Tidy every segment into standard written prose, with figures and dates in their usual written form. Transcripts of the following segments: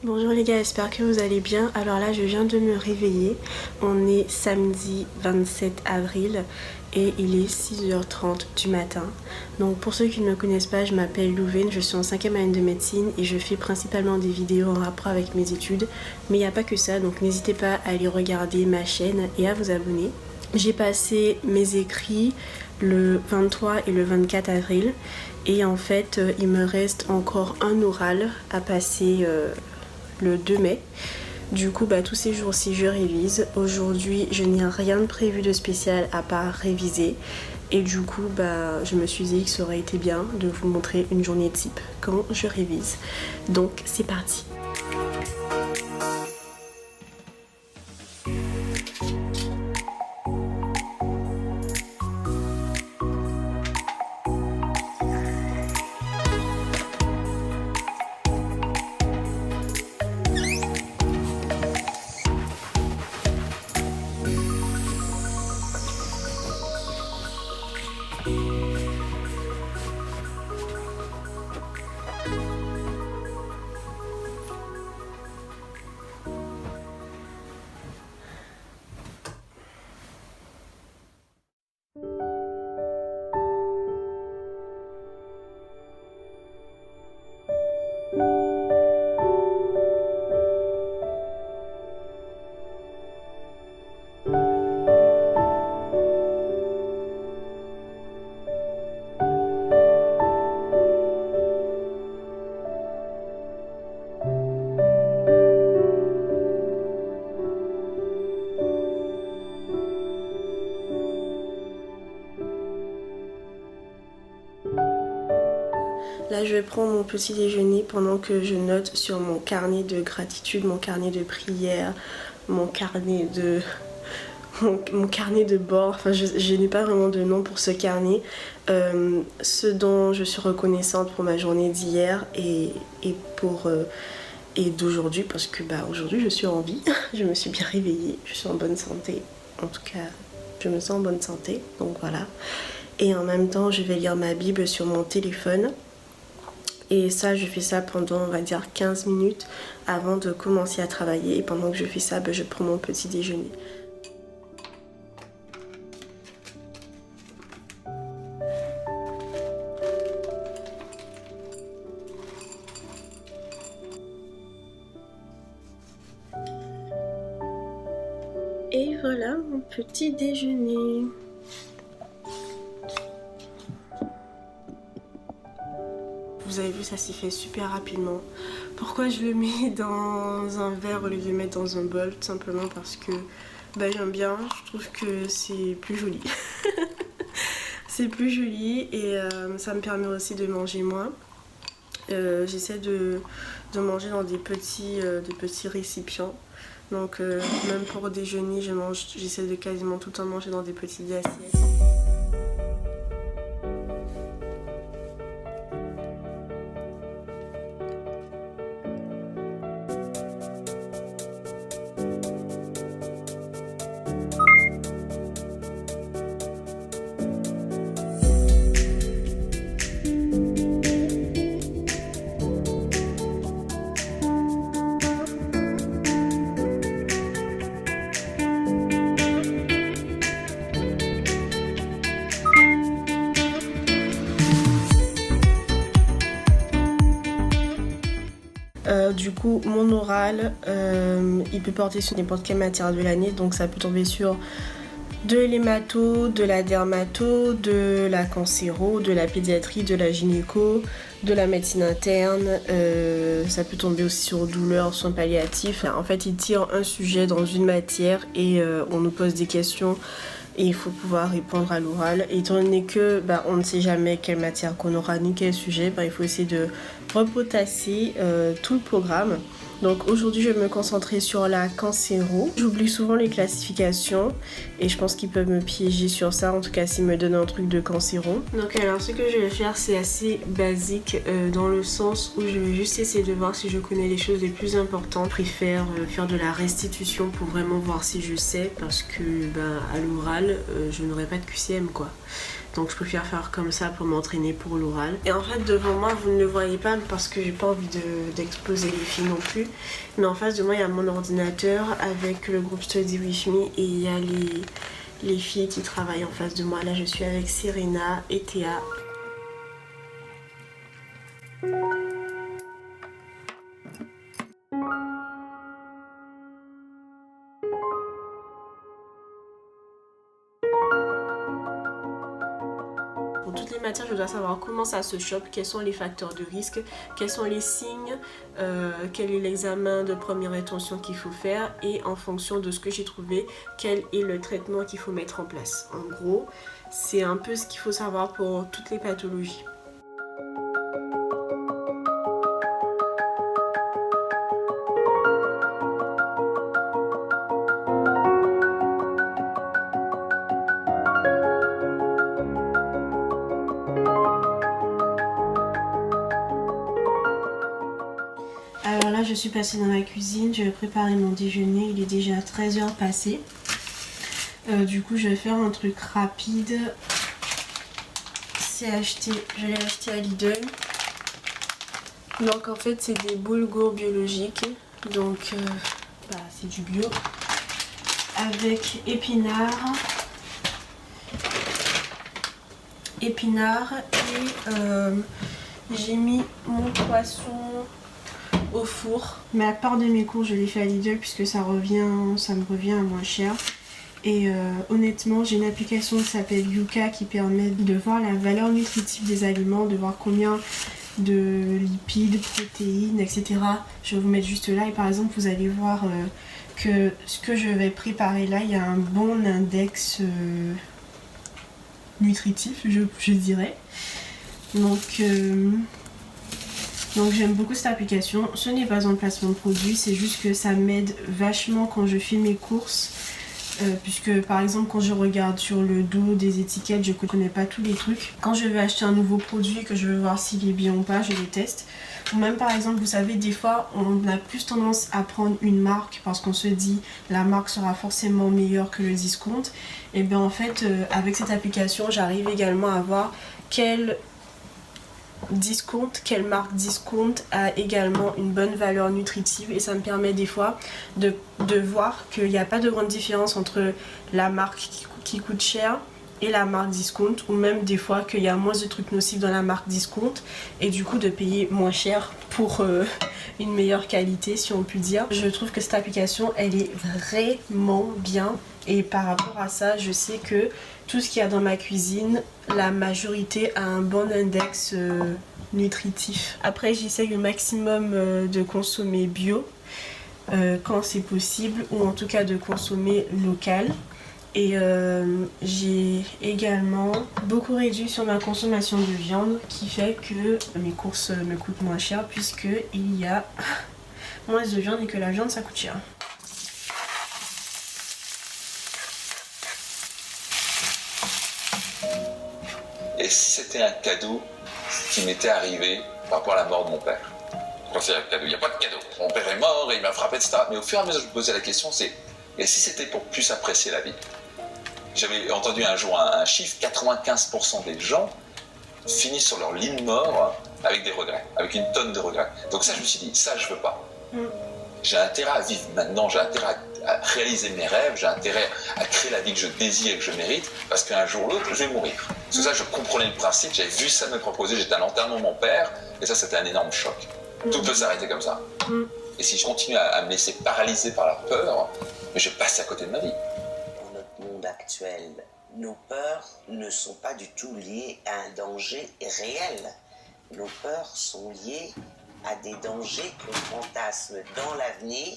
Bonjour les gars, j'espère que vous allez bien. Alors là je viens de me réveiller, on est samedi 27 avril et il est 6h30 du matin. Donc pour ceux qui ne me connaissent pas, je m'appelle Louvaine, je suis en 5e année de médecine et je fais principalement des vidéos en rapport avec mes études. Mais il n'y a pas que ça, donc n'hésitez pas à aller regarder ma chaîne et à vous abonner. J'ai passé mes écrits le 23 et le 24 avril et en fait il me reste encore un oral à passer le 2 mai. Du coup tous ces jours-ci je révise. Aujourd'hui je n'ai rien de prévu de spécial à part réviser et du coup je me suis dit que ça aurait été bien de vous montrer une journée type quand je révise. Donc c'est parti. Là je vais prendre mon petit déjeuner pendant que je note sur mon carnet de gratitude, mon carnet de prière, mon carnet de... mon carnet de bord, enfin je n'ai pas vraiment de nom pour ce carnet, ce dont je suis reconnaissante pour ma journée d'hier et d'aujourd'hui parce que aujourd'hui je suis en vie, je me suis bien réveillée, je suis en bonne santé, en tout cas je me sens en bonne santé, donc voilà. Et en même temps je vais lire ma Bible sur mon téléphone. Et ça, je fais ça pendant, on va dire, 15 minutes avant de commencer à travailler. Et pendant que je fais ça, je prends mon petit déjeuner. Et voilà mon petit déjeuner. Vous avez vu, ça s'y fait super rapidement. Pourquoi je le mets dans un verre au lieu de le mettre dans un bol? Tout simplement parce que j'aime bien, je trouve que c'est plus joli. C'est plus joli et ça me permet aussi de manger moins. J'essaie de manger dans des petits récipients. Donc même pour déjeuner, j'essaie de quasiment tout le temps manger dans des petites assiettes. du coup, mon oral, il peut porter sur n'importe quelle matière de l'année, donc ça peut tomber sur de l'hémato, de la dermato, de la cancéro, de la pédiatrie, de la gynéco, de la médecine interne, ça peut tomber aussi sur douleurs, soins palliatifs. En fait, il tire un sujet dans une matière et on nous pose des questions et il faut pouvoir répondre à l'oral. Et étant donné que on ne sait jamais quelle matière qu'on aura ni quel sujet, il faut essayer de repotasser tout le programme. Donc aujourd'hui je vais me concentrer sur la cancéro. J'oublie souvent les classifications et je pense qu'ils peuvent me piéger sur ça, en tout cas s'ils me donnent un truc de cancéro. Donc alors ce que je vais faire c'est assez basique dans le sens où je vais juste essayer de voir si je connais les choses les plus importantes. Je préfère faire de la restitution pour vraiment voir si je sais parce que à l'oral je n'aurai pas de QCM quoi. Donc je préfère faire comme ça pour m'entraîner pour l'oral. Et en fait devant moi vous ne le voyez pas parce que j'ai pas envie d'exposer les filles non plus. Mais en face de moi il y a mon ordinateur avec le groupe Study With Me et il y a les filles qui travaillent en face de moi. Là je suis avec Serena et Théa. Pour toutes les matières, je dois savoir comment ça se chope, quels sont les facteurs de risque, quels sont les signes, quel est l'examen de première intention qu'il faut faire et en fonction de ce que j'ai trouvé, quel est le traitement qu'il faut mettre en place. En gros, c'est un peu ce qu'il faut savoir pour toutes les pathologies. Alors là je suis passée dans la cuisine, je vais préparer mon déjeuner, il est déjà 13h passé. Du coup je vais faire un truc rapide. Je l'ai acheté à Lidl. Donc en fait c'est des boulgours biologiques. Donc c'est du bio. Avec épinards. Et j'ai mis mon poisson au four. Mais à part de mes courses, je l'ai fait à Lidl puisque ça me revient à moins cher. Et honnêtement, j'ai une application qui s'appelle Yuka qui permet de voir la valeur nutritive des aliments, de voir combien de lipides, protéines, etc. Je vais vous mettre juste là et par exemple, vous allez voir que ce que je vais préparer là, il y a un bon index nutritif, je dirais. Donc j'aime beaucoup cette application. Ce n'est pas un placement de produit, c'est juste que ça m'aide vachement quand je fais mes courses. Puisque par exemple quand je regarde sur le dos des étiquettes, je ne connais pas tous les trucs. Quand je vais acheter un nouveau produit, que je veux voir s'il est bien ou pas, je les teste. Ou même par exemple, vous savez, des fois on a plus tendance à prendre une marque parce qu'on se dit la marque sera forcément meilleure que le discount. Et bien en fait avec cette application j'arrive également à voir quelle marque discount a également une bonne valeur nutritive et ça me permet des fois de voir qu'il n'y a pas de grande différence entre la marque qui coûte cher et la marque discount, ou même des fois qu'il y a moins de trucs nocifs dans la marque discount et du coup de payer moins cher pour une meilleure qualité si on peut dire. Je trouve que cette application elle est vraiment bien et par rapport à ça je sais que tout ce qu'il y a dans ma cuisine, la majorité a un bon index nutritif. Après j'essaye au maximum de consommer bio quand c'est possible ou en tout cas de consommer local. Et j'ai également beaucoup réduit sur ma consommation de viande qui fait que mes courses me coûtent moins cher puisque il y a moins de viande et que la viande ça coûte cher. Et si c'était un cadeau qui m'était arrivé par rapport à la mort de mon père? Quand c'est un cadeau, il n'y a pas de cadeau. Mon père est mort et il m'a frappé, etc. Mais au fur et à mesure que je me posais la question, c'est et si c'était pour plus apprécier la vie? J'avais entendu un jour un chiffre, 95% des gens finissent sur leur lit de mort avec des regrets, avec une tonne de regrets. Donc ça, je me suis dit, ça, je veux pas. J'ai intérêt à vivre maintenant, j'ai intérêt à réaliser mes rêves, j'ai intérêt à créer la vie que je désire et que je mérite, parce qu'un jour ou l'autre, je vais mourir. C'est ça, je comprenais le principe, j'avais vu ça me proposer, j'étais à l'enterrement de mon père, et ça, c'était un énorme choc. Tout peut s'arrêter comme ça. Et si je continue à me laisser paralyser par la peur, je passe à côté de ma vie. Dans notre monde actuel, nos peurs ne sont pas du tout liées à un danger réel. Nos peurs sont liées à des dangers qu'on fantasme dans l'avenir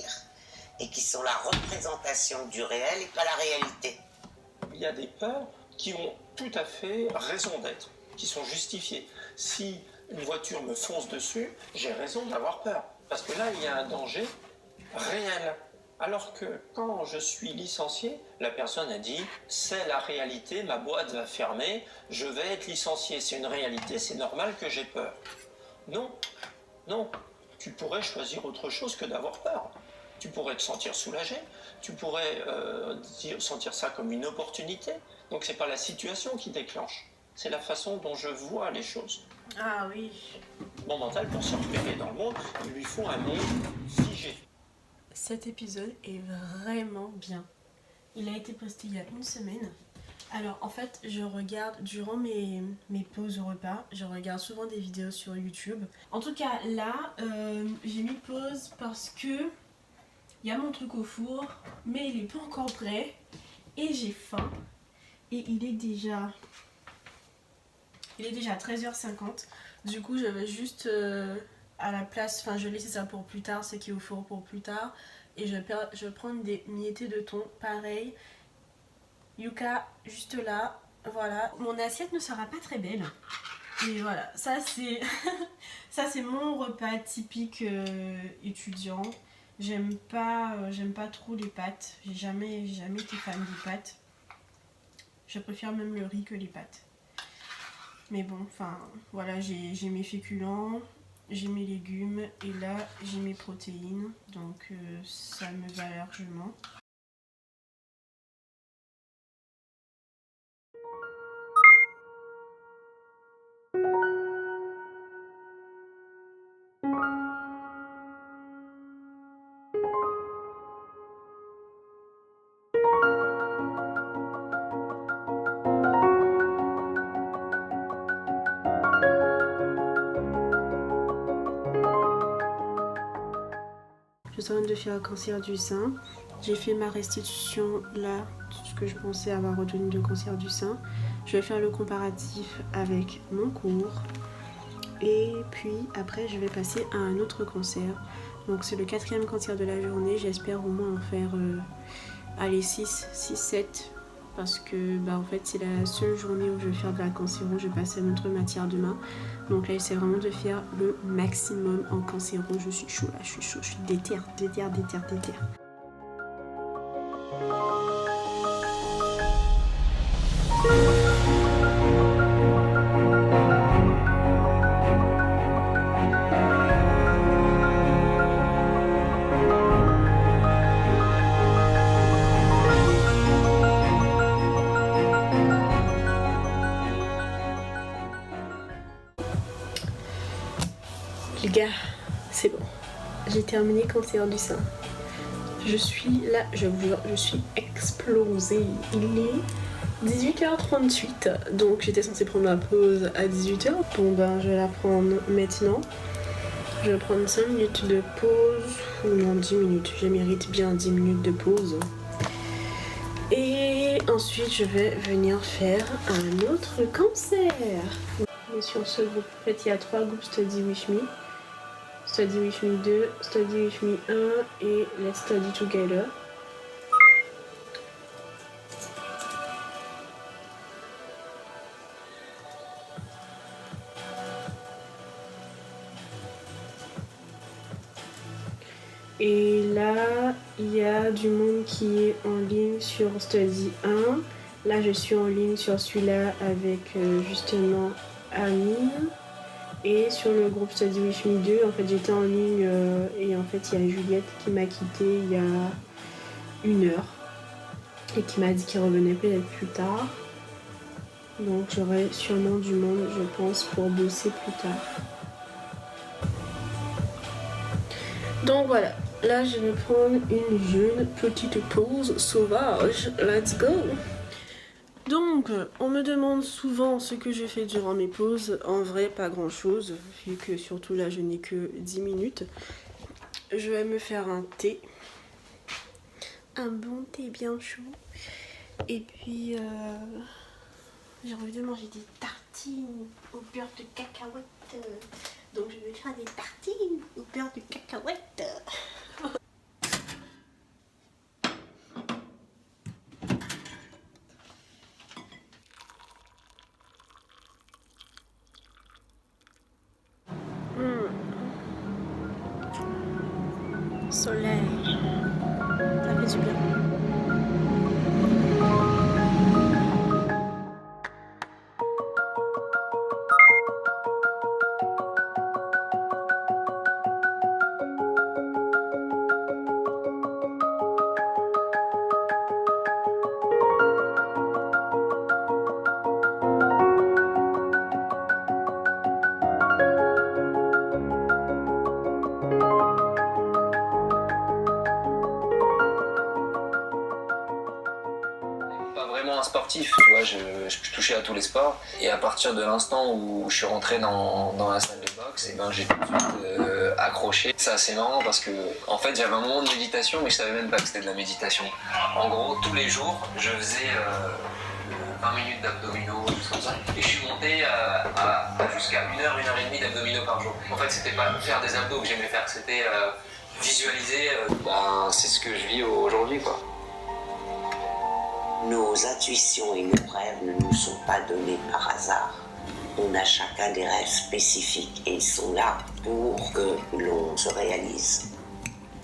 et qui sont la représentation du réel et pas la réalité. Il y a des peurs qui ont tout à fait raison d'être, qui sont justifiées. Si une voiture me fonce dessus, j'ai raison d'avoir peur. Parce que là, il y a un danger réel. Alors que quand je suis licencié, la personne a dit « c'est la réalité, ma boîte va fermer, je vais être licencié, c'est une réalité, c'est normal que j'ai peur ». Non, non, tu pourrais choisir autre chose que d'avoir peur. Tu pourrais te sentir soulagé, tu pourrais sentir ça comme une opportunité. Donc c'est pas la situation qui déclenche, c'est la façon dont je vois les choses. Ah oui. Mon mental, pour se repérer dans le monde, il lui faut un monde figé. Cet épisode est vraiment bien. Il a été posté il y a une semaine. Alors en fait, je regarde durant mes pauses repas, je regarde souvent des vidéos sur YouTube. En tout cas là, j'ai mis pause parce que il y a mon truc au four, mais il n'est pas encore prêt. Et j'ai faim. Et il est déjà 13h50. Du coup, je vais juste à la place, enfin je vais laisser ça pour plus tard, ce qui est au four pour plus tard. Et je vais prendre des miettés de thon, pareil. Yuka, juste là, voilà. Mon assiette ne sera pas très belle. Et voilà, ça c'est ça c'est mon repas typique étudiant. J'aime pas trop les pâtes. J'ai jamais été fan des pâtes. Je préfère même le riz que les pâtes. Mais bon, enfin voilà, j'ai mes féculents, j'ai mes légumes et là j'ai mes protéines. Donc ça me va largement. Je suis en train de faire un cancer du sein. J'ai fait ma restitution là, tout ce que je pensais avoir retenu de cancer du sein. Je vais faire le comparatif avec mon cours. Et puis après je vais passer à un autre cancer. Donc c'est le 4e cancer de la journée. J'espère au moins en faire allez 6-7. Parce que en fait c'est la seule journée où je vais faire de la cancéro. Je vais passer à notre matière demain. Donc là j'essaie vraiment de faire le maximum en cancéro. Je suis chaud là, je suis déter. Les gars, c'est bon. J'ai terminé cancer du sein. Je suis là, je vous jure, je suis explosée. Il est 18h38, donc j'étais censée prendre ma pause à 18h. Bon je vais la prendre maintenant. Je vais prendre 5 minutes de pause, ou non 10 minutes, je mérite bien 10 minutes de pause. Et ensuite je vais venir faire un autre cancer. Et sur ce groupe, en fait il y a 3 groupes Study With Me. Study With Me 2, Study With Me 1 et Let's Study Together. Et là, il y a du monde qui est en ligne sur Study 1. Là, je suis en ligne sur celui-là avec justement Amine. Et sur le groupe Study With Me 2, en fait j'étais en ligne et en fait il y a Juliette qui m'a quitté il y a 1 heure et qui m'a dit qu'il revenait peut-être plus tard. Donc j'aurai sûrement du monde je pense pour bosser plus tard. Donc voilà, là je vais prendre une jeune petite pause sauvage. Let's go! Donc, on me demande souvent ce que je fais durant mes pauses. En vrai, pas grand chose, vu que surtout là, je n'ai que 10 minutes. je vais me faire un thé. Un bon thé bien chaud. Et puis, j'ai envie de manger des tartines au beurre de cacahuète. Donc je vais faire des tartines au beurre de cacahuète. Soleil, ça fait du bien. Pas vraiment un sportif, tu vois, je touchais à tous les sports. Et à partir de l'instant où je suis rentré dans la salle de boxe, et ben j'ai tout de suite accroché. C'est assez marrant parce que en fait j'avais un moment de méditation, mais je savais même pas que c'était de la méditation. En gros, tous les jours, je faisais 20 minutes d'abdominaux, tout comme ça. Et je suis monté jusqu'à 1h et demie d'abdominaux par jour. En fait, c'était pas faire des abdos que j'aimais faire, c'était visualiser. C'est ce que je vis aujourd'hui, quoi. Nos intuitions et nos rêves ne nous sont pas donnés par hasard. On a chacun des rêves spécifiques et ils sont là pour que l'on se réalise.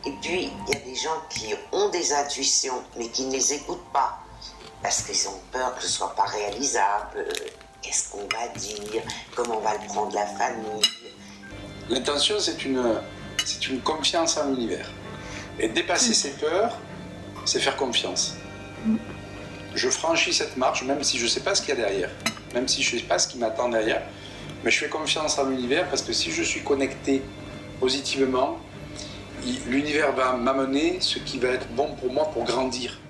Et puis, il y a des gens qui ont des intuitions mais qui ne les écoutent pas parce qu'ils ont peur que ce ne soit pas réalisable. Qu'est-ce qu'on va dire? Comment va le prendre la famille? L'intention, c'est une confiance en l'univers. Et dépasser ses peurs, c'est faire confiance. Je franchis cette marche, même si je ne sais pas ce qu'il y a derrière, même si je ne sais pas ce qui m'attend derrière, mais je fais confiance en l'univers parce que si je suis connecté positivement, l'univers va m'amener ce qui va être bon pour moi pour grandir.